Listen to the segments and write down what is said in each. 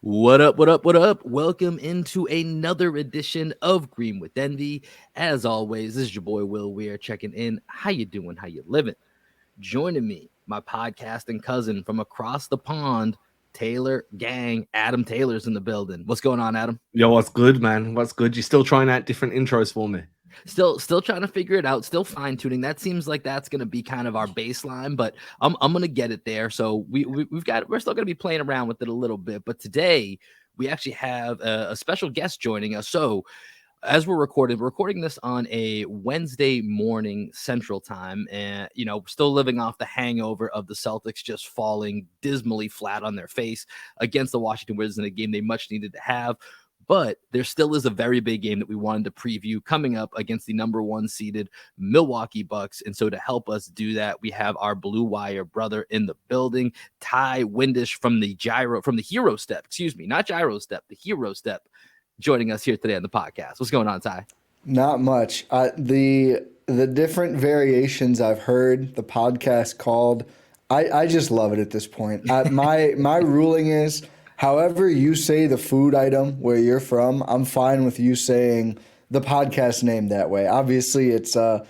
What up, what up, what up? Welcome into another edition of Green with Envy. As always, this is your boy Weir checking in. How you doing? How you living? Joining me, my podcasting cousin from across the pond, Taylor gang. Adam Taylor's in the building. What's going on, Adam? Yo, what's good, man? What's good? You still trying out different intros for me? Still trying to figure it out, still fine-tuning. That seems like that's going to be kind of our baseline, but I'm going to get it there. So we're still going to be playing around with it a little bit, but today we actually have a special guest joining us. So as we're recording this on a Wednesday morning Central Time, and still living off the hangover of the Celtics just falling dismally flat on their face against the Washington Wizards in a game they much needed to have. But there still is a very big game that we wanted to preview coming up against the number one seeded Milwaukee Bucks. And so to help us do that, we have our Blue Wire brother in the building, Ti Windish from the Hero Step, not Gyro Step, the Hero Step, joining us here today on the podcast. What's going on, Ti? Not much. The different variations I've heard, the podcast called, I just love it at this point. My ruling is, however you say the food item where you're from, I'm fine with you saying the podcast name that way. Obviously, it's a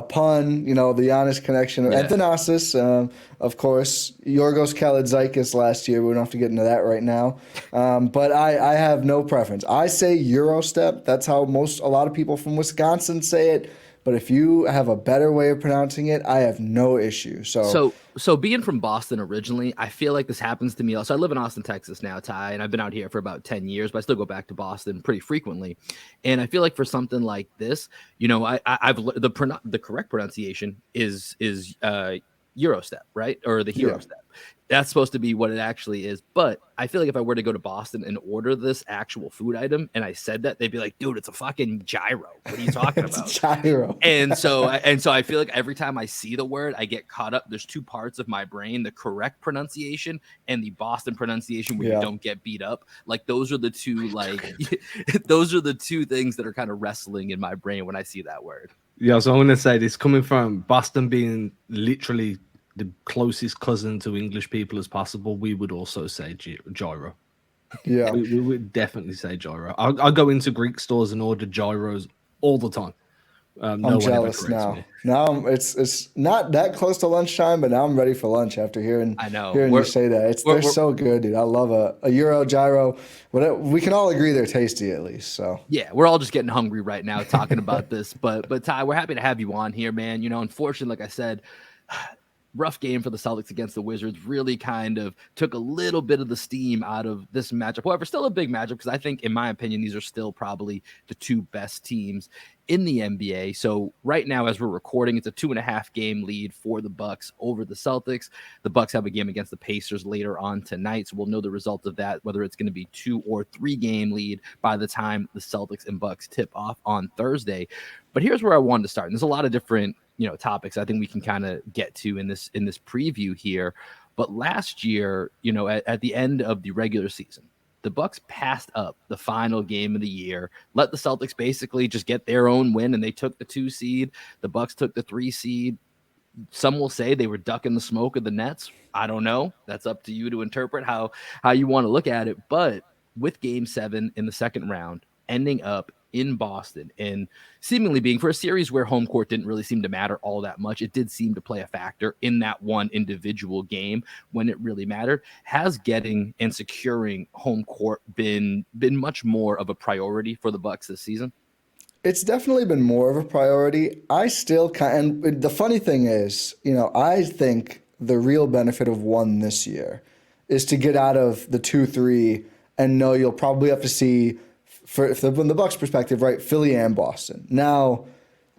pun, the honest connection. Yeah. Athanasis, of course, Yorgos Kalaitzakis last year. We don't have to get into that right now. But I have no preference. I say Eurostep. That's how a lot of people from Wisconsin say it. But if you have a better way of pronouncing it, I have no issue. So being from Boston originally, I feel like this happens to me. So I live in Austin, Texas now, Ti, and I've been out here for about 10 years, but I still go back to Boston pretty frequently. And I feel like for something like this, the correct pronunciation is Eurostep, right? Or the Hero Step. That's supposed to be what it actually is. But I feel like if I were to go to Boston and order this actual food item and I said that, they'd be like, dude, it's a fucking gyro. What are you talking about? It's gyro. And so I feel like every time I see the word, I get caught up. There's two parts of my brain, the correct pronunciation and the Boston pronunciation where you don't get beat up. Like those are the two, those are the two things that are kind of wrestling in my brain when I see that word. Yeah, so I'm going to say this coming from Boston being literally the closest cousin to English people as possible, we would also say gyro. Yeah. We would definitely say gyro. I go into Greek stores and order gyros all the time. I'm jealous now. Me. Now it's not that close to lunchtime, but now I'm ready for lunch after hearing you say that. They're so good, dude. I love a Euro gyro. Whatever, we can all agree they're tasty at least. So yeah, we're all just getting hungry right now talking about this. But Ti, we're happy to have you on here, man. Unfortunately, like I said, rough game for the Celtics against the Wizards, really kind of took a little bit of the steam out of this matchup. However, still a big matchup because I think, in my opinion, these are still probably the two best teams in the NBA. So right now, as we're recording, it's a 2.5 game lead for the Bucks over the Celtics. The Bucks have a game against the Pacers later on tonight, so we'll know the result of that, whether it's going to be 2 or 3 game lead by the time the Celtics and Bucks tip off on Thursday. But here's where I wanted to start. And there's a lot of different topics I think we can kind of get to in this preview here. But last year, at the end of the regular season, the Bucks passed up the final game of the year, let the Celtics basically just get their own win, and they took the 2 seed. The Bucks took the 3 seed. Some will say they were ducking the smoke of the Nets. I don't know. That's up to you to interpret how you want to look at it. But with Game 7 in the second round ending up in Boston and seemingly being for a series where home court didn't really seem to matter all that much, it did seem to play a factor in that one individual game when it really mattered. Has getting and securing home court been much more of a priority for the Bucks this season? It's definitely been more of a priority. I still and the funny thing is, I think the real benefit of one this year is to get out of the 2-3 and know you'll probably have to see, from the Bucks' perspective, right, Philly and Boston. Now,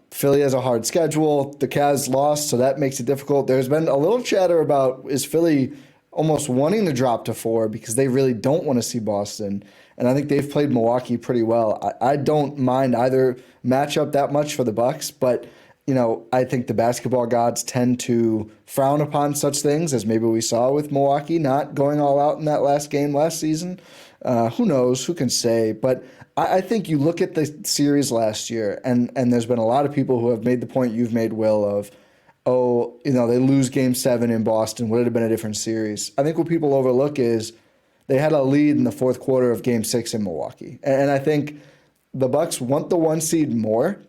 Philly has a hard schedule. The Cavs lost, so that makes it difficult. There's been a little chatter about, is Philly almost wanting to drop to 4 because they really don't want to see Boston. And I think they've played Milwaukee pretty well. I don't mind either matchup that much for the Bucks, but I think the basketball gods tend to frown upon such things, as maybe we saw with Milwaukee not going all out in that last game last season. Who knows? Who can say? But I think you look at the series last year, and there's been a lot of people who have made the point you've made, Will, of, they lose Game 7 in Boston. Would it have been a different series? I think what people overlook is they had a lead in the fourth quarter of Game 6 in Milwaukee. And I think the Bucks want the 1 seed more.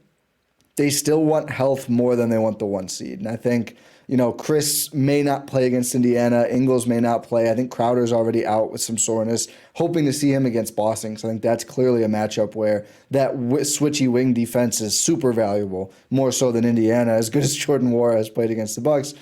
They still want health more than they want the 1 seed. And I think, Chris may not play against Indiana. Ingles may not play. I think Crowder's already out with some soreness. Hoping to see him against Boston, because I think that's clearly a matchup where that switchy wing defense is super valuable, more so than Indiana, as good as Jordan Nwora has played against the Bucks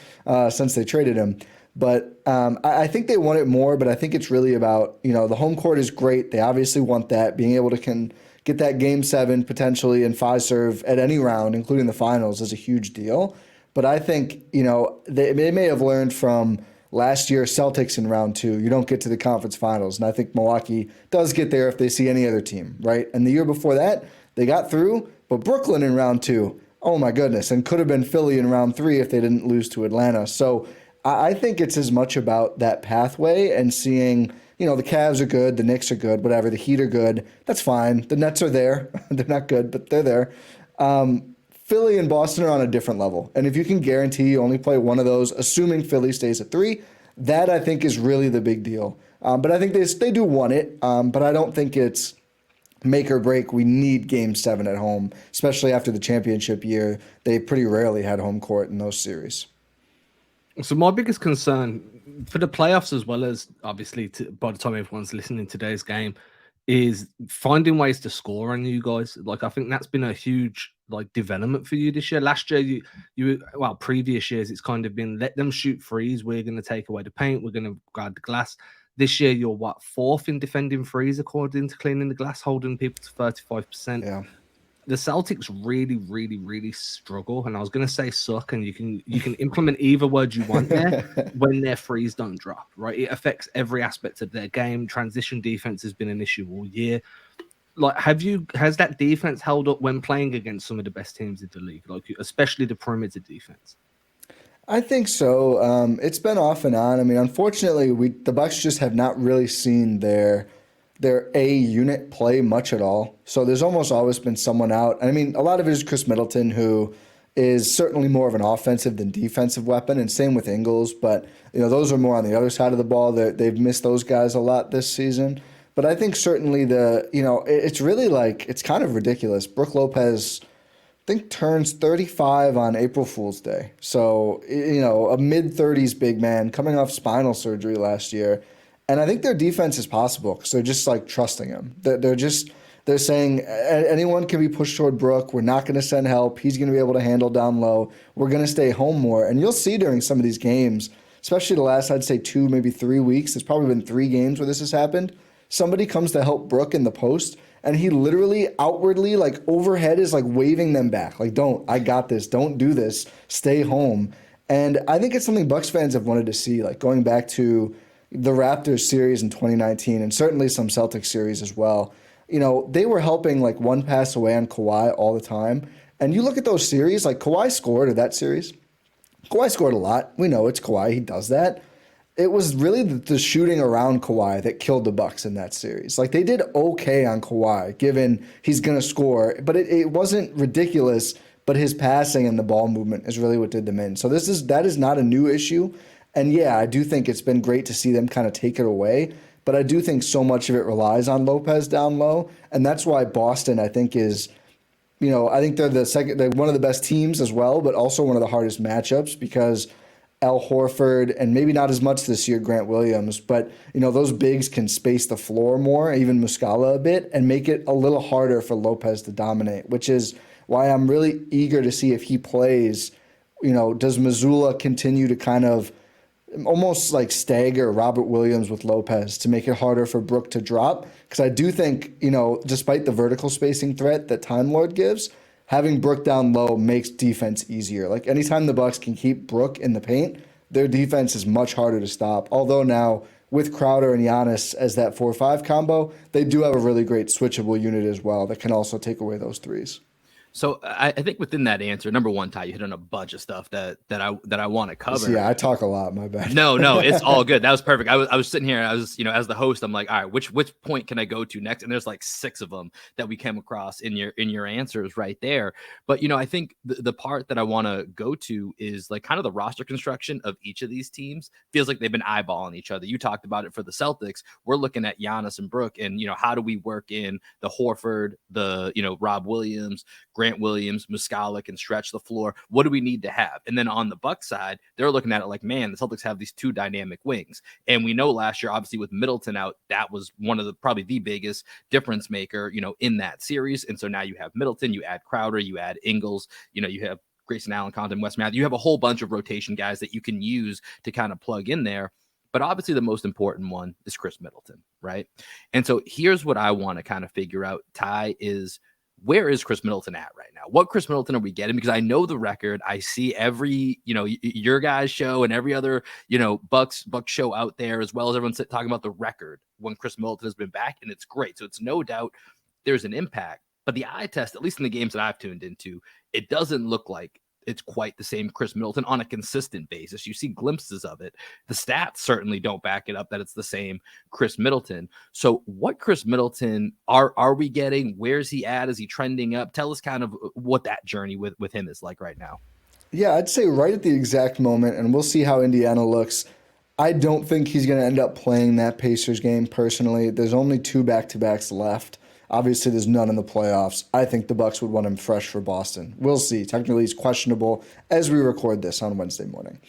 since they traded him. But I think they want it more, but I think it's really about, the home court is great. They obviously want that. Being able to get that Game 7 potentially in Fiserv at any round, including the finals, is a huge deal. But I think, they may have learned from last year Celtics in round 2. You don't get to the conference finals. And I think Milwaukee does get there if they see any other team, right? And the year before that, they got through, but Brooklyn in round 2, oh my goodness, and could have been Philly in round 3 if they didn't lose to Atlanta. So I think it's as much about that pathway and seeing, the Cavs are good, the Knicks are good, whatever, the Heat are good. That's fine. The Nets are there. They're not good, but they're there. Philly and Boston are on a different level. And if you can guarantee you only play one of those, assuming Philly stays at 3, that I think is really the big deal. But I think they do want it, but I don't think it's make or break. We need Game 7 at home, especially after the championship year. They pretty rarely had home court in those series. So my biggest concern for the playoffs, as well as obviously by the time everyone's listening to today's game, is finding ways to score on you guys. I think that's been a huge development for you this year. Last year, previous years, it's kind of been let them shoot threes. We're going to take away the paint. We're going to guard the glass. This year, you're 4th in defending threes according to Cleaning the Glass, holding people to 35%. Yeah. The Celtics really, really, really struggle, and I was going to say suck, and you can implement either word you want there when their threes don't drop, right? It affects every aspect of their game. Transition defense has been an issue all year. Has that defense held up when playing against some of the best teams in the league, especially the perimeter defense? I think so. It's been off and on. I mean, unfortunately, the Bucks just have not really seen their A unit play much at all. So there's almost always been someone out. I mean, a lot of it is Chris Middleton, who is certainly more of an offensive than defensive weapon, and same with Ingles. But those are more on the other side of the ball. They've missed those guys a lot this season. But I think certainly it's really it's kind of ridiculous. Brook Lopez, I think, turns 35 on April Fool's Day. So, a mid-30s big man coming off spinal surgery last year. And I think their defense is possible because they're just trusting him. They're saying anyone can be pushed toward Brook. We're not going to send help. He's going to be able to handle down low. We're going to stay home more. And you'll see during some of these games, especially the last, I'd say 2, maybe 3 weeks. There's probably been 3 games where this has happened. Somebody comes to help Brook in the post, and he literally outwardly, overhead, is waving them back. Don't, I got this. Don't do this. Stay home. And I think it's something Bucks fans have wanted to see, going back to the Raptors series in 2019, and certainly some Celtics series as well. They were helping one pass away on Kawhi all the time. And you look at those series, Kawhi scored in that series. Kawhi scored a lot. We know it's Kawhi. He does that. It was really the shooting around Kawhi that killed the Bucks in that series. They did okay on Kawhi, given he's going to score, but it wasn't ridiculous. But his passing and the ball movement is really what did them in. So that is not a new issue. And yeah, I do think it's been great to see them kind of take it away. But I do think so much of it relies on Lopez down low. And that's why Boston, I think, is, I think they're one of the best teams as well, but also one of the hardest matchups because Al Horford, and maybe not as much this year, Grant Williams, but those bigs can space the floor more, even Muscala a bit, and make it a little harder for Lopez to dominate, which is why I'm really eager to see if he plays. Does Missoula continue to kind of almost stagger Robert Williams with Lopez to make it harder for Brook to drop? Because I do think, despite the vertical spacing threat that Time Lord gives, having Brook down low makes defense easier. Anytime the Bucks can keep Brook in the paint, their defense is much harder to stop. Although now with Crowder and Giannis as that 4-5 combo, they do have a really great switchable unit as well that can also take away those threes. So I think within that answer, number one, Ty, you hit on a bunch of stuff that I want to cover. Yeah, I talk a lot. My bad. No, it's all good. That was perfect. I was sitting here, and I was, as the host, I'm like, all right, which point can I go to next? And there's like 6 of them that we came across in your answers right there. But I think the part that I want to go to is like kind of the roster construction of each of these teams. Feels like they've been eyeballing each other. You talked about it for the Celtics. We're looking at Giannis and Brook, and how do we work in the Horford, the Rob Williams, Grant Williams, Muscala can stretch the floor. What do we need to have? And then on the Bucks side, they're looking at it like, man, the Celtics have these 2 dynamic wings. And we know last year, obviously with Middleton out, that was one of probably the biggest difference maker, in that series. And so now you have Middleton, you add Crowder, you add Ingles, you have Grayson Allen, Compton, Wes Matthews. You have a whole bunch of rotation guys that you can use to kind of plug in there. But obviously the most important one is Chris Middleton, right? And so here's what I want to kind of figure out, Ty, is where is Chris Middleton at right now? What Chris Middleton are we getting? Because I know the record. I see every, your guys' show and every other, Bucks show out there, as well as everyone's talking about the record when Chris Middleton has been back, and it's great. So it's no doubt there's an impact. But the eye test, at least in the games that I've tuned into, it doesn't look like it's quite the same Chris Middleton on a consistent basis. You see glimpses of it. The stats certainly don't back it up that it's the same Chris Middleton. So what Chris Middleton are we getting? Where's he at? Is he trending up? Tell us kind of what that journey with him is like right now. Yeah, I'd say right at the exact moment, and we'll see how Indiana looks. I don't think he's going to end up playing that Pacers game personally. There's only 2 back-to-backs left. Obviously, there's none in the playoffs. I think the Bucks would want him fresh for Boston. We'll see. Technically, he's questionable as we record this on Wednesday morning.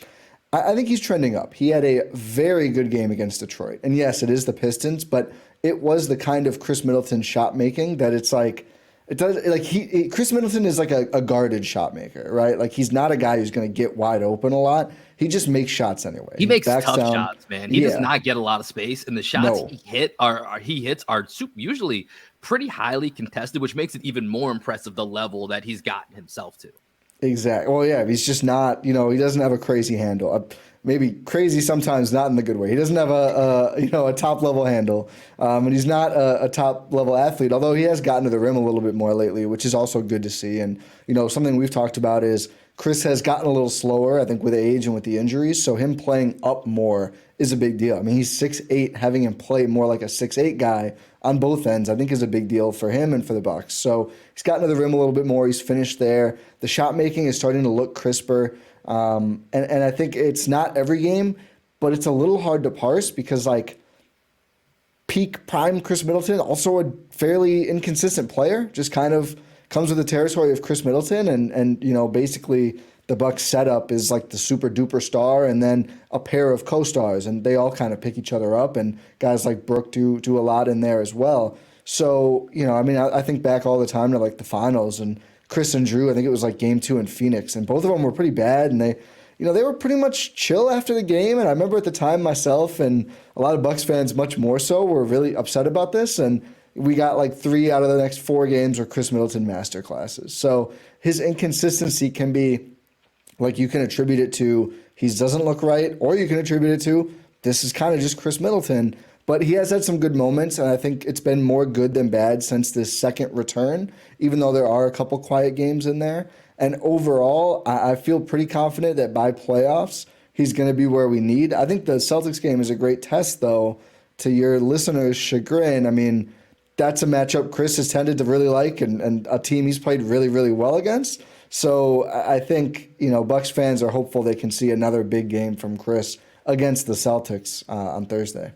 I think he's trending up. He had a very good game against Detroit. And yes, it is the Pistons, but it was the kind of Chris Middleton shot making that it's like, it does like Chris Middleton is like a guarded shot maker, right? Like he's not a guy who's going to get wide open a lot. He just makes shots anyway. He makes tough shots, man. He does not get a lot of space, and the shots he hits are usually pretty highly contested, which makes it even more impressive the level that he's gotten himself to. Exactly. Well, yeah, he's just not, he doesn't have a crazy handle. Maybe crazy sometimes, not in the good way. He doesn't have a top level handle, and he's not a top level athlete. Although he has gotten to the rim a little bit more lately, which is also good to see. And something we've talked about is Chris has gotten a little slower, I think, with age and with the injuries. So him playing up more is a big deal. I mean, he's 6'8", having him play more like a 6'8" guy on both ends, I think, is a big deal for him and for the Bucks. So he's gotten to the rim a little bit more. He's finished there. The shot making is starting to look crisper. And I think it's not every game, but it's a little hard to parse because, like, peak prime Chris Middleton, also a fairly inconsistent player, just kind of comes with the territory of Chris Middleton. And basically the Bucks setup is like the super duper star and then a pair of co-stars, and they all kind of pick each other up, and guys like Brook do a lot in there as well. So, I think back all the time to like the finals and Chris and Drew, I think it was like game 2 in Phoenix, and both of them were pretty bad, and they were pretty much chill after the game. And I remember at the time myself and a lot of Bucks fans much more so were really upset about this. And we got like 3 out of the next 4 games were Chris Middleton masterclasses. So his inconsistency can be, like, you can attribute it to he doesn't look right, or you can attribute it to this is kind of just Chris Middleton. But he has had some good moments, and I think it's been more good than bad since this second return, even though there are a couple quiet games in there. And overall, I feel pretty confident that by playoffs, he's going to be where we need. I think the Celtics game is a great test, though, to your listeners' chagrin. I mean, that's a matchup Chris has tended to really like, and a team he's played really, really well against. So I think, Bucks fans are hopeful they can see another big game from Chris against the Celtics on Thursday.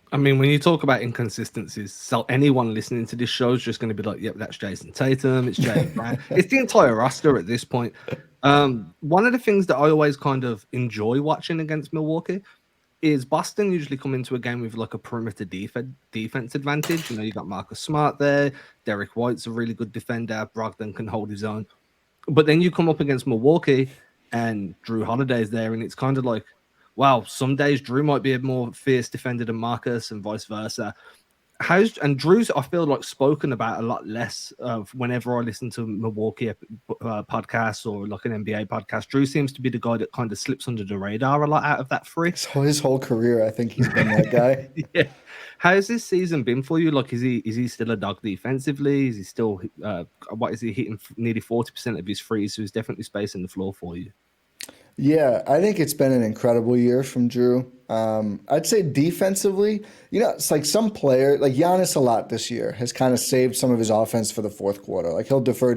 I mean, when you talk about inconsistencies, so anyone listening to this show is just going to be like, yep, that's Jason Tatum, it's Jaylen Brown. It's the entire roster at this point. One of the things that I always kind of enjoy watching against Milwaukee is Boston usually come into a game with like a perimeter defense advantage. You got Marcus Smart there. Derek White's a really good defender. Brogdon can hold his own. But then you come up against Milwaukee and Drew Holiday's there, and it's kind of like, wow, some days Drew might be a more fierce defender than Marcus and vice versa. And Drew's, I feel like, spoken about a lot less of whenever I listen to Milwaukee podcasts or like an NBA podcast. Drew seems to be the guy that kind of slips under the radar a lot out of that three. So his whole career, I think he's been that guy. Yeah. How has this season been for you? Like, is he still a dog defensively? Is he still what is he hitting nearly 40% of his threes? So he's definitely spacing the floor for you. Yeah, I think it's been an incredible year from Drew. I'd say defensively, it's like some player, like Giannis a lot this year, has kind of saved some of his offense for the fourth quarter. Like he'll defer,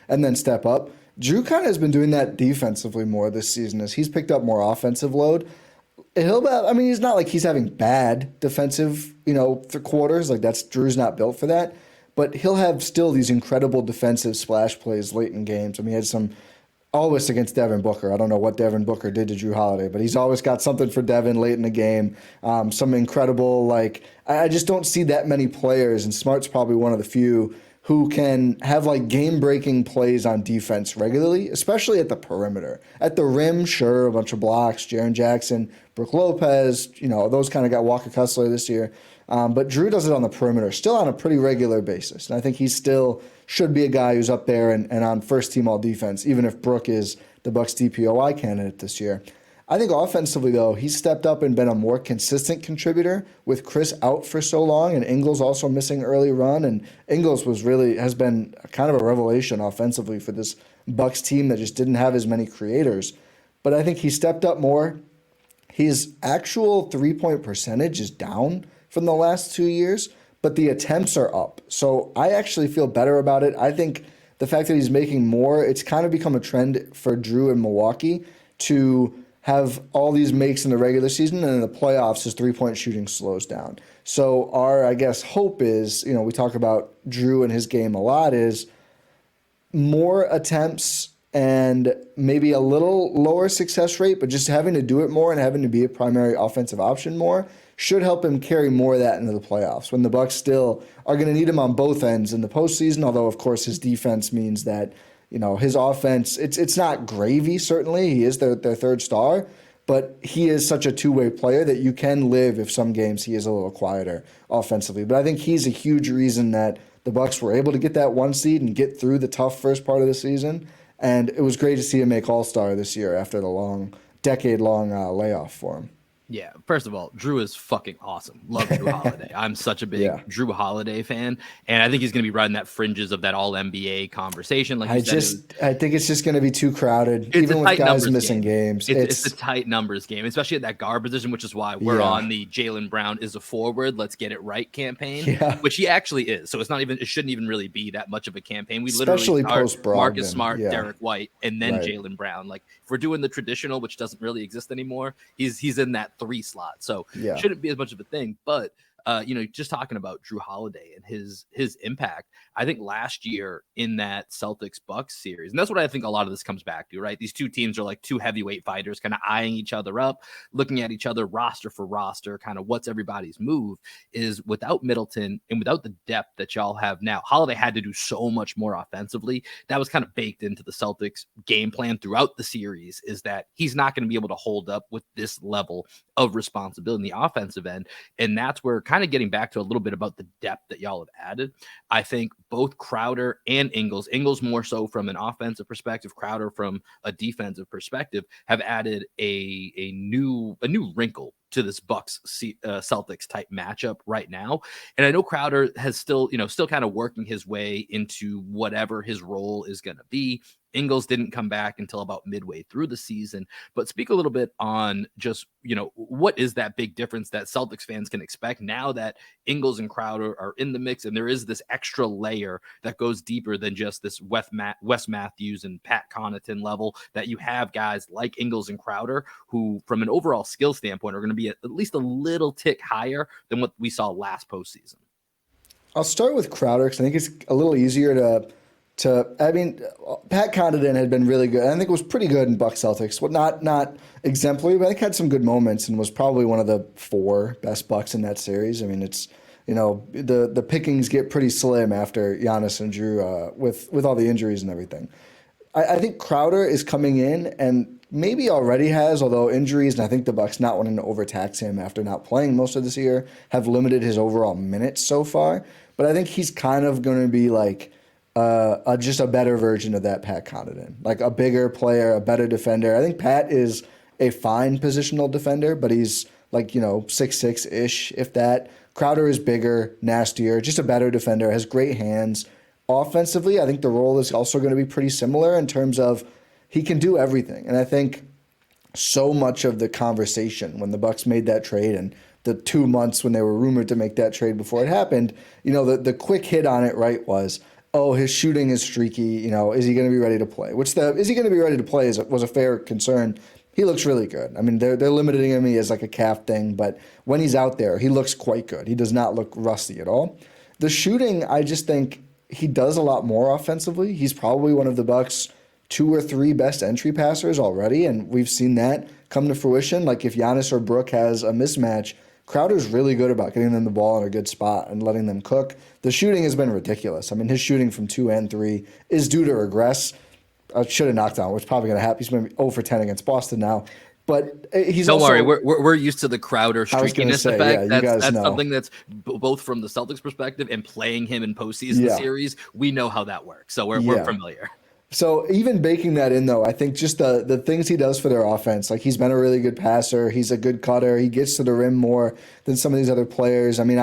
and then step up. Drew kind of has been doing that defensively more this season as he's picked up more offensive load. He's not like he's having bad defensive, quarters. Like Drew's not built for that. But he'll have still these incredible defensive splash plays late in games. I mean, he had some always against Devin Booker. I don't know what Devin Booker did to Drew Holiday, but he's always got something for Devin late in the game. Some incredible, I just don't see that many players, and Smart's probably one of the few who can have game-breaking plays on defense regularly, especially at the perimeter. At the rim, sure, a bunch of blocks, Jaren Jackson, Brook Lopez, those kind of got Walker Kessler this year. But Drew does it on the perimeter, still on a pretty regular basis. And I think he still should be a guy who's up there and on first team all defense, even if Brook is the Bucks DPOY candidate this year. I think offensively, though, he's stepped up and been a more consistent contributor with Chris out for so long and Ingles also missing early run. And Ingles has been kind of a revelation offensively for this Bucks team that just didn't have as many creators. But I think he stepped up more. His actual three-point percentage is down from the last 2 years, but the attempts are up. So I actually feel better about it. I think the fact that he's making more, it's kind of become a trend for Drew in Milwaukee to have all these makes in the regular season, and in the playoffs, his three-point shooting slows down. So our, hope is, we talk about Drew and his game a lot, is more attempts and maybe a little lower success rate, but just having to do it more and having to be a primary offensive option more should help him carry more of that into the playoffs when the Bucks still are going to need him on both ends in the postseason, although, of course, his defense means that his offense, it's not gravy, certainly. He is their third star, but he is such a two-way player that you can live if some games he is a little quieter offensively. But I think he's a huge reason that the Bucks were able to get that 1 seed and get through the tough first part of the season. And it was great to see him make All-Star this year after the decade-long layoff for him. Yeah, first of all, Drew is fucking awesome. Love Drew Holiday. I'm such a big Drew Holiday fan, and I think he's going to be riding that fringes of that All NBA conversation. Like I think it's just going to be too crowded, even with guys missing games. It's a tight numbers game, especially at that guard position, which is why we're on the Jaylen Brown is a forward, let's get it right campaign, which he actually is. So it shouldn't even really be that much of a campaign. We especially literally start Marcus Smart, Derek White, and then Jaylen Brown. Like if we're doing the traditional, which doesn't really exist anymore, he's in that 3 slot. So shouldn't be as much of a thing. But just talking about Drew Holiday and his impact, I think last year in that Celtics Bucks series, and that's what I think a lot of this comes back to, right? These two teams are like two heavyweight fighters kind of eyeing each other up, looking at each other roster for roster, kind of what's everybody's move. Is without Middleton and without the depth that y'all have now, Holiday had to do so much more offensively. That was kind of baked into the Celtics game plan throughout the series, is that he's not going to be able to hold up with this level of responsibility in the offensive end. And that's where kind of getting back to a little bit about the depth that y'all have added. I think both Crowder and Ingles more so from an offensive perspective, Crowder from a defensive perspective, have added a new wrinkle to this Bucks Celtics type matchup right now. And I know Crowder has still kind of working his way into whatever his role is going to be. Ingles didn't come back until about midway through the season, but speak a little bit on just, what is that big difference that Celtics fans can expect now that Ingles and Crowder are in the mix, and there is this extra layer that goes deeper than just this Wes Matthews and Pat Connaughton level, that you have guys like Ingles and Crowder who, from an overall skill standpoint, are going to be at least a little tick higher than what we saw last postseason. I'll start with Crowder because I think it's a little easier to Pat Connaughton had been really good. I think it was pretty good in Bucks Celtics. Well, not exemplary, but I think had some good moments and was probably one of the 4 best Bucks in that series. I mean, it's the pickings get pretty slim after Giannis and Drew with all the injuries and everything. I think Crowder is coming in and maybe already has, although injuries, and I think the Bucks not wanting to overtax him after not playing most of this year have limited his overall minutes so far. But I think he's kind of going to be like just a better version of that Pat Connaughton, like a bigger player, a better defender. I think Pat is a fine positional defender, but he's like, 6'6" if that. Crowder is bigger, nastier, just a better defender, has great hands. Offensively, I think the role is also going to be pretty similar in terms of he can do everything. And I think so much of the conversation when the Bucks made that trade and the 2 months when they were rumored to make that trade before it happened, the quick hit on it, right, was, oh, his shooting is streaky. Is he going to be ready to play? Is he going to be ready to play was a fair concern. He looks really good. I mean, they're limiting him as like a calf thing, but when he's out there, he looks quite good. He does not look rusty at all. The shooting, I just think he does a lot more offensively. He's probably one of the Bucks' 2 or 3 best entry passers already, and we've seen that come to fruition. Like if Giannis or Brook has a mismatch, Crowder's really good about getting them the ball in a good spot and letting them cook. The shooting has been ridiculous. I mean, his shooting from 2 and 3 is due to regress. I should have knocked on, which is probably going to happen. He's going to be 0 for 10 against Boston now. But he's Don't also, worry, we're used to the Crowder streakiness effect. Yeah, that's know. something that's both from the Celtics perspective and playing him in postseason series. We know how that works, so we're familiar. So even baking that in, though, I think just the things he does for their offense, like he's been a really good passer, he's a good cutter, he gets to the rim more than some of these other players. I mean,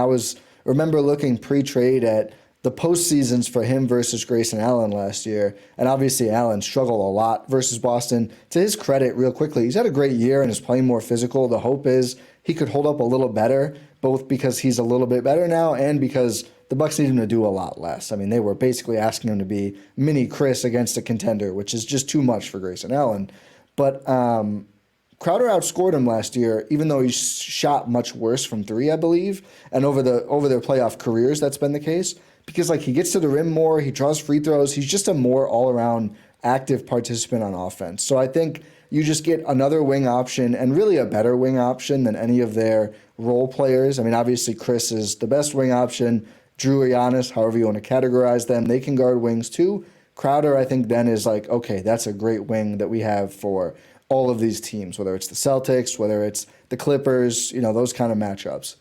remember looking pre-trade at the postseasons for him versus Grayson Allen last year, and obviously Allen struggled a lot versus Boston. To his credit, real quickly, he's had a great year and is playing more physical. The hope is he could hold up a little better, both because he's a little bit better now and because the Bucks need him to do a lot less. I mean, they were basically asking him to be mini Chris against a contender, which is just too much for Grayson Allen. But Crowder outscored him last year, even though he shot much worse from 3, I believe, and over their playoff careers, that's been the case. Because he gets to the rim more, he draws free throws, he's just a more all-around active participant on offense. So I think you just get another wing option and really a better wing option than any of their role players. I mean, obviously Chris is the best wing option. Drew or Giannis, however you want to categorize them, they can guard wings too. Crowder, I think, then is like, okay, that's a great wing that we have for all of these teams, whether it's the Celtics, whether it's the Clippers, those kind of matchups.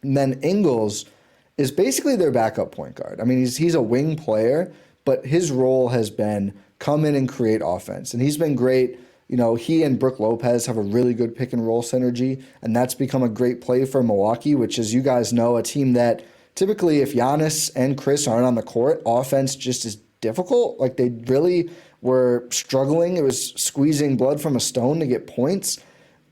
And then Ingles is basically their backup point guard. I mean, he's a wing player, but his role has been come in and create offense. And he's been great. He and Brook Lopez have a really good pick and roll synergy, and that's become a great play for Milwaukee, which, as you guys know, a team that typically if Giannis and Chris aren't on the court, offense just is difficult. Like they really were struggling. It was squeezing blood from a stone to get points.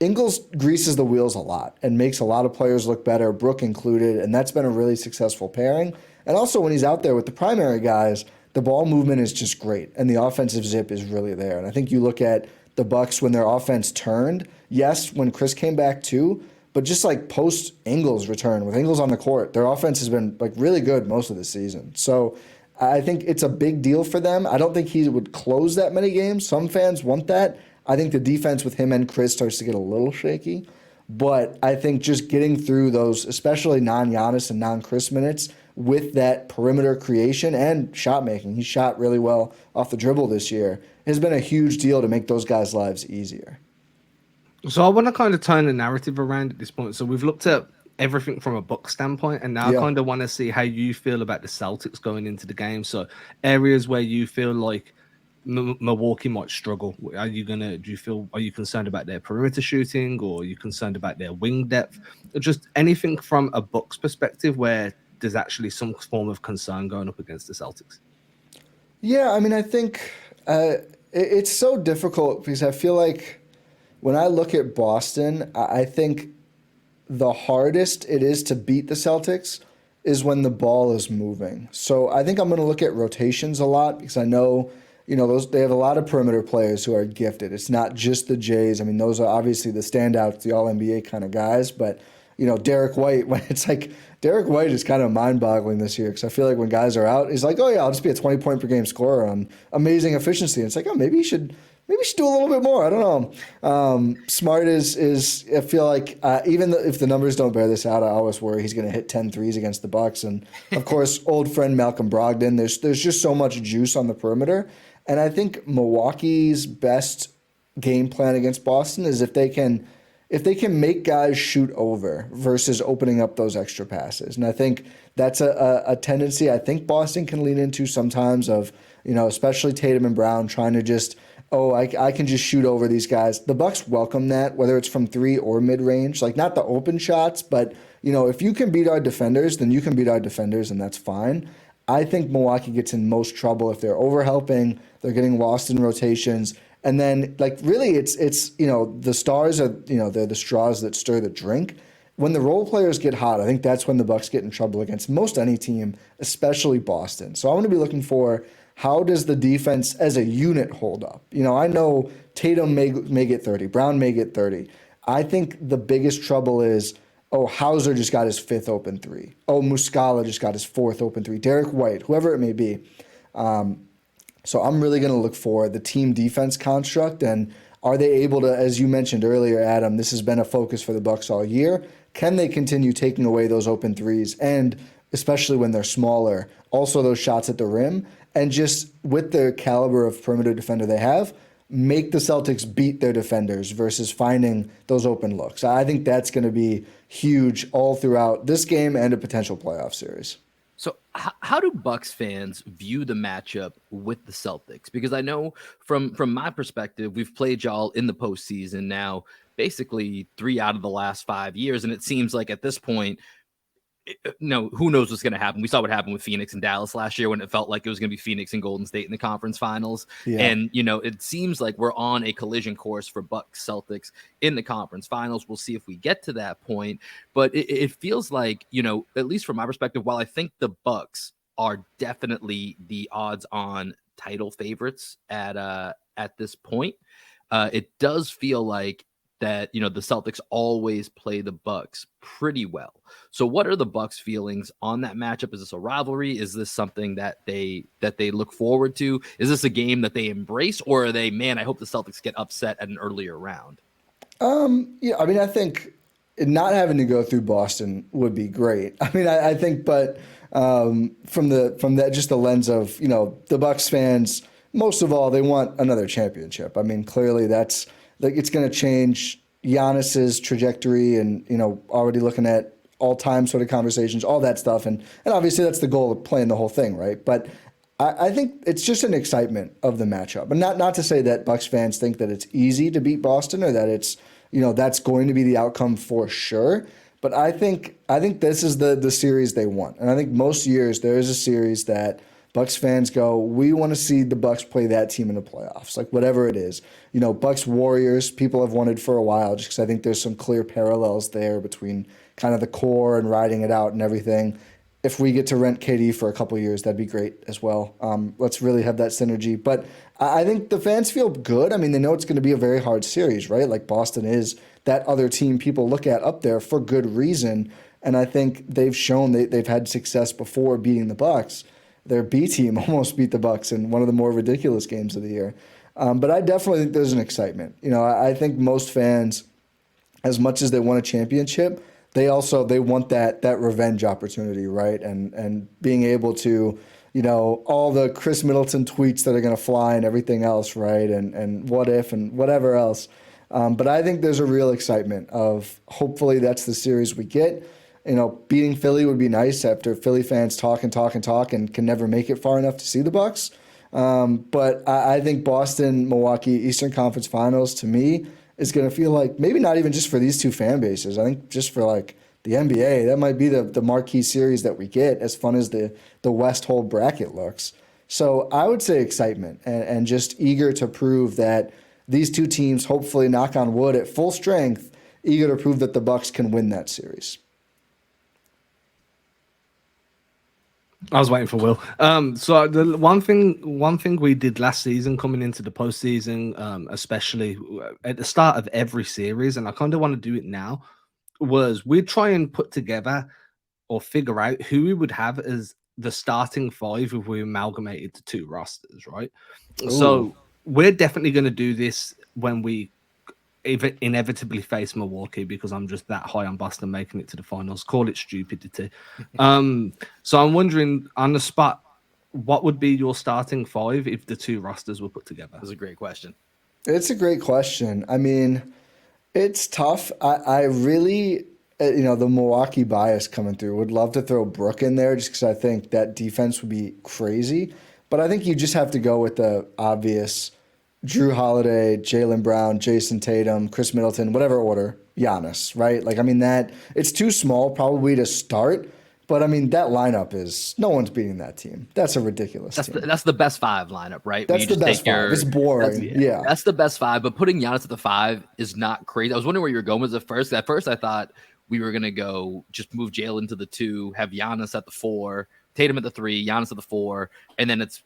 Ingles greases the wheels a lot and makes a lot of players look better, Brook included, and that's been a really successful pairing. And also when he's out there with the primary guys, the ball movement is just great, and the offensive zip is really there. And I think you look at the Bucks when their offense turned, yes, when Chris came back too, but just like post Ingles return, with Ingles on the court, their offense has been really good most of the season. So I think it's a big deal for them. I don't think he would close that many games. Some fans want that. I think the defense with him and Chris starts to get a little shaky. But I think just getting through those, especially non-Giannis and non-Chris minutes, with that perimeter creation and shot making, he shot really well off the dribble this year, has been a huge deal to make those guys' lives easier. So I want to kind of turn the narrative around at this point. So we've looked at everything from a Bucks standpoint, and now I kind of want to see how you feel about the Celtics going into the game. So areas where you feel like Milwaukee might struggle. Are you concerned about their perimeter shooting, or are you concerned about their wing depth? Or just anything from a Bucks perspective where there's actually some form of concern going up against the Celtics? Yeah, I mean, I think it's so difficult because I feel like when I look at Boston, I think the hardest it is to beat the Celtics is when the ball is moving. So I think I'm going to look at rotations a lot because I know, they have a lot of perimeter players who are gifted. It's not just the Jays. I mean, those are obviously the standouts, the All-NBA kind of guys. But, Derek White, when it's like Derek White is kind of mind-boggling this year because I feel like when guys are out, he's like, oh, yeah, I'll just be a 20-point-per-game scorer on amazing efficiency. And it's like, oh, maybe he should do a little bit more. I don't know. Smart is I feel like even if the numbers don't bear this out, I always worry he's going to hit 10 threes against the Bucks. And, of course, old friend Malcolm Brogdon. There's just so much juice on the perimeter. And I think Milwaukee's best game plan against Boston is if they can make guys shoot over versus opening up those extra passes. And I think that's a tendency I think Boston can lean into sometimes of, especially Tatum and Brown trying to just oh, I can just shoot over these guys. The Bucks welcome that, whether it's from 3 or mid-range, like not the open shots, but if you can beat our defenders, then you can beat our defenders, and that's fine. I think Milwaukee gets in most trouble if they're overhelping, they're getting lost in rotations, and then really it's the stars are they're the straws that stir the drink. When the role players get hot, I think that's when the Bucks get in trouble against most any team, especially Boston. So I'm going to be looking for, how does the defense as a unit hold up? I know Tatum may get 30, Brown may get 30. I think the biggest trouble is, oh, Hauser just got his 5th open 3. Oh, Muscala just got his 4th open 3. Derek White, whoever it may be. So I'm really going to look for the team defense construct, and are they able to, as you mentioned earlier, Adam, this has been a focus for the Bucks all year. Can they continue taking away those open threes, and especially when they're smaller, also those shots at the rim, and just with the caliber of perimeter defender they have, make the Celtics beat their defenders versus finding those open looks. I think that's going to be huge all throughout this game and a potential playoff series. So how do Bucks fans view the matchup with the Celtics? Because I know from my perspective, we've played y'all in the postseason now, basically 3 out of the last 5 years. And it seems like at this point, who knows what's going to happen? We saw what happened with Phoenix and Dallas last year when it felt like it was going to be Phoenix and Golden State in the conference finals. Yeah. And, it seems like we're on a collision course for Bucks Celtics in the conference finals. We'll see if we get to that point. But it feels like, at least from my perspective, while I think the Bucks are definitely the odds on title favorites at this point, it does feel like that the Celtics always play the Bucks pretty well. So what are the Bucks feelings on that matchup? Is this a rivalry? Is this something that they look forward to? Is this a game that they embrace, or are they, man, I hope the Celtics get upset at an earlier round? Yeah, I mean, I think not having to go through Boston would be great. I mean, I think, but from that just the lens of the Bucks fans, most of all, they want another championship. I mean, clearly that's it's going to change Giannis's trajectory, and already looking at all-time sort of conversations, all that stuff, and obviously that's the goal of playing the whole thing, right? But I think it's just an excitement of the matchup, and not to say that Bucks fans think that it's easy to beat Boston, or that it's that's going to be the outcome for sure. But I think this is the series they want, and I think most years there is a series that Bucks fans go, we want to see the Bucks play that team in the playoffs, like whatever it is. Bucks Warriors, people have wanted for a while, just because I think there's some clear parallels there between kind of the core and riding it out and everything. If we get to rent KD for a couple of years, that'd be great as well. Let's really have that synergy. But I think the fans feel good. I mean, they know it's going to be a very hard series, right? Like Boston is that other team people look at up there for good reason. And I think they've shown they've had success before beating the Bucks. Their B team almost beat the Bucks in one of the more ridiculous games of the year. But I definitely think there's an excitement. I think most fans, as much as they want a championship, they want that revenge opportunity, right? And being able to, all the Chris Middleton tweets that are going to fly and everything else, right? And what if and whatever else. But I think there's a real excitement of, hopefully that's the series we get. Beating Philly would be nice after Philly fans talk and can never make it far enough to see the Bucks. But I think Boston, Milwaukee, Eastern Conference Finals, to me, is going to feel like, maybe not even just for these two fan bases. I think just for like the NBA, that might be the marquee series that we get, as fun as the West whole bracket looks. So I would say excitement and just eager to prove that these two teams, hopefully, knock on wood, at full strength, eager to prove that the Bucks can win that series. I was waiting for Will. So the one thing we did last season, coming into the postseason, especially at the start of every series, and I kind of want to do it now, was we'd try and put together or figure out who we would have as the starting 5 if we amalgamated the 2 rosters, right? Ooh. So we're definitely going to do this when we inevitably face Milwaukee, because I'm just that high on Boston making it to the finals. Call it stupidity. So I'm wondering, on the spot, what would be your starting 5 if the 2 rosters were put together? That's a great question. It's a great question. I mean, it's tough. I really, the Milwaukee bias coming through, would love to throw Brook in there, just because I think that defense would be crazy. But I think you just have to go with the obvious Drew Holiday, Jaylen Brown, Jason Tatum, Chris Middleton, whatever order, Giannis, right? Like, I mean, that it's too small probably to start, but I mean, that lineup is no one's beating that team. That's a ridiculous team. That's the best five lineup, right? That's the best five. It's boring. Yeah. That's the best five, but putting Giannis at the five is not crazy. I was wondering where you were going with it first. At first, I thought we were going to go just move Jalen to the 2, have Giannis at the 4, Tatum at the 3, Giannis at the 4, and then it's,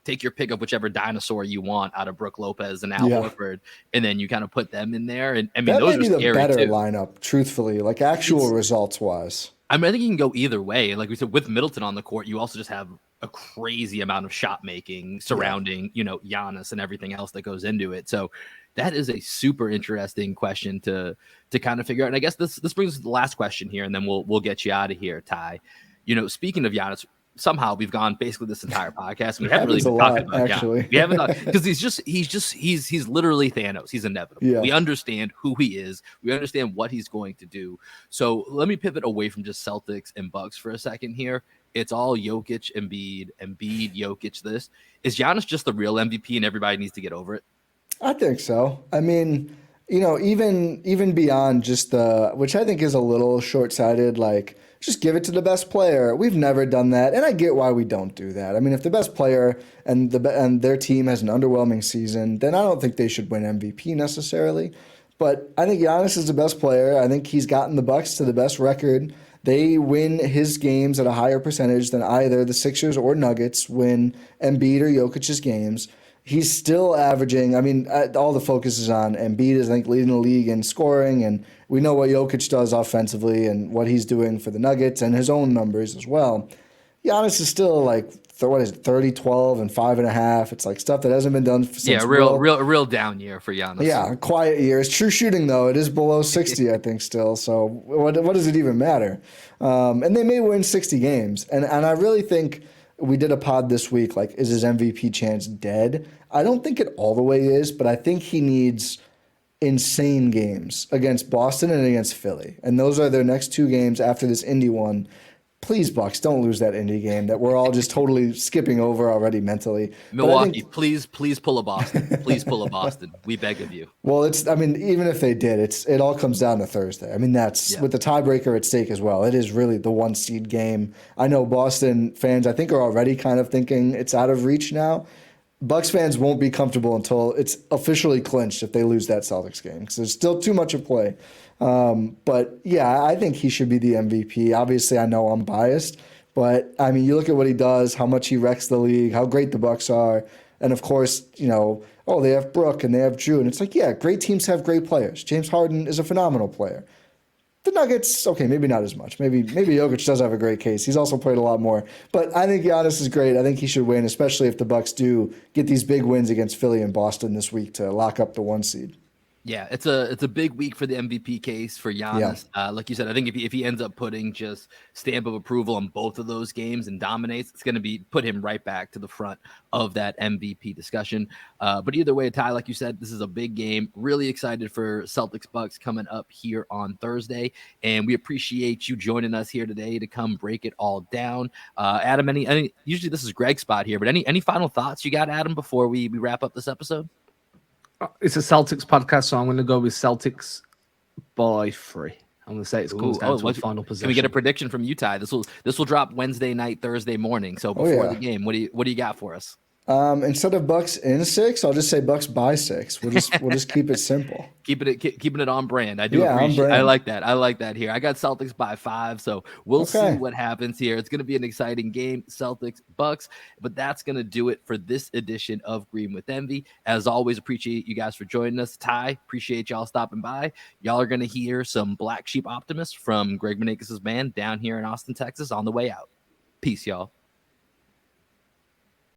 take your pick of whichever dinosaur you want out of Brook Lopez and Al Horford, and then you kind of put them in there. And I mean, that those may be are the better too. lineup, truthfully, like actual results wise. I mean, I think you can go either way. And like we said, with Middleton on the court, you also just have a crazy amount of shot making surrounding, Giannis and everything else that goes into it. So that is a super interesting question to kind of figure out. And I guess this brings us to the last question here, and then we'll get you out of here, Ty. Speaking of Giannis, somehow we've gone basically this entire podcast and we haven't really been talking about Giannis. We haven't because he's literally Thanos. He's inevitable. Yeah. We understand who he is. We understand what he's going to do. So let me pivot away from just Celtics and Bucks for a second here. It's all Jokic, Embiid, Jokic. This is Giannis just the real MVP, and everybody needs to get over it. I think so. I mean, even beyond just which I think is a little short-sighted, like just give it to the best player. We've never done that, and I get why we don't do that. I mean, if the best player and their team has an underwhelming season, then I don't think they should win MVP necessarily. But I think Giannis is the best player. I think he's gotten the Bucks to the best record. They win his games at a higher percentage than either the Sixers or Nuggets win Embiid or Jokic's games. He's still averaging, I mean, all the focus is on Embiid is, I think, leading the league in scoring, and we know what Jokic does offensively and what he's doing for the Nuggets and his own numbers as well. Giannis is still like, 30, 12, and 5.5. It's like stuff that hasn't been done since. Yeah, real down year for Giannis. Yeah, quiet year. It's true shooting, though. It is below 60, I think, still. So what does it even matter? And they may win 60 games. And I really think we did a pod this week, like, is his MVP chance dead? I don't think it all the way is, but I think he needs insane games against Boston and against Philly. And those are their next 2 games after this Indy one. Please, Bucks, don't lose that Indy game that we're all just totally skipping over already mentally. Milwaukee, please pull a Boston. Please pull a Boston. We beg of you. Well, even if they did, it all comes down to Thursday. I mean, that's with the tiebreaker at stake as well. It is really the 1 seed game. I know Boston fans, I think, are already kind of thinking it's out of reach now. Bucks fans won't be comfortable until it's officially clinched if they lose that Celtics game because there's still too much at play. But yeah, I think he should be the MVP. Obviously, I know I'm biased, but I mean, you look at what he does, how much he wrecks the league, how great the Bucks are, and of course, they have Brook and they have Drew, and it's like, yeah, great teams have great players. James Harden is a phenomenal player. The Nuggets, okay, maybe not as much. Maybe Jokic does have a great case. He's also played a lot more. But I think Giannis is great. I think he should win, especially if the Bucks do get these big wins against Philly and Boston this week to lock up the 1 seed. Yeah, it's a big week for the MVP case for Giannis. Yeah. Like you said, I think if he ends up putting just stamp of approval on both of those games and dominates, it's going to put him right back to the front of that MVP discussion. But either way, Ty, like you said, this is a big game. Really excited for Celtics Bucks coming up here on Thursday, and we appreciate you joining us here today to come break it all down. Adam, any usually this is Greg's spot here, but any final thoughts you got, Adam, before we wrap up this episode? It's a Celtics podcast, so I'm going to go with Celtics by 3. I'm going to say it comes down to a final possession. Can we get a prediction from you, Ty? This will drop Wednesday night, Thursday morning. So before the game, what do you got for us? Instead of Bucks in 6, I'll just say Bucks by 6. We'll just keep it simple. Keeping it on brand. I do appreciate. I like that. I like that here. I got Celtics by 5, so we'll see what happens here. It's going to be an exciting game, Celtics Bucks. But that's going to do it for this edition of Green with Envy. As always, appreciate you guys for joining us. Ty, appreciate y'all stopping by. Y'all are going to hear some Black Sheep Optimists from Greg Menakis' band down here in Austin, Texas, on the way out. Peace, y'all.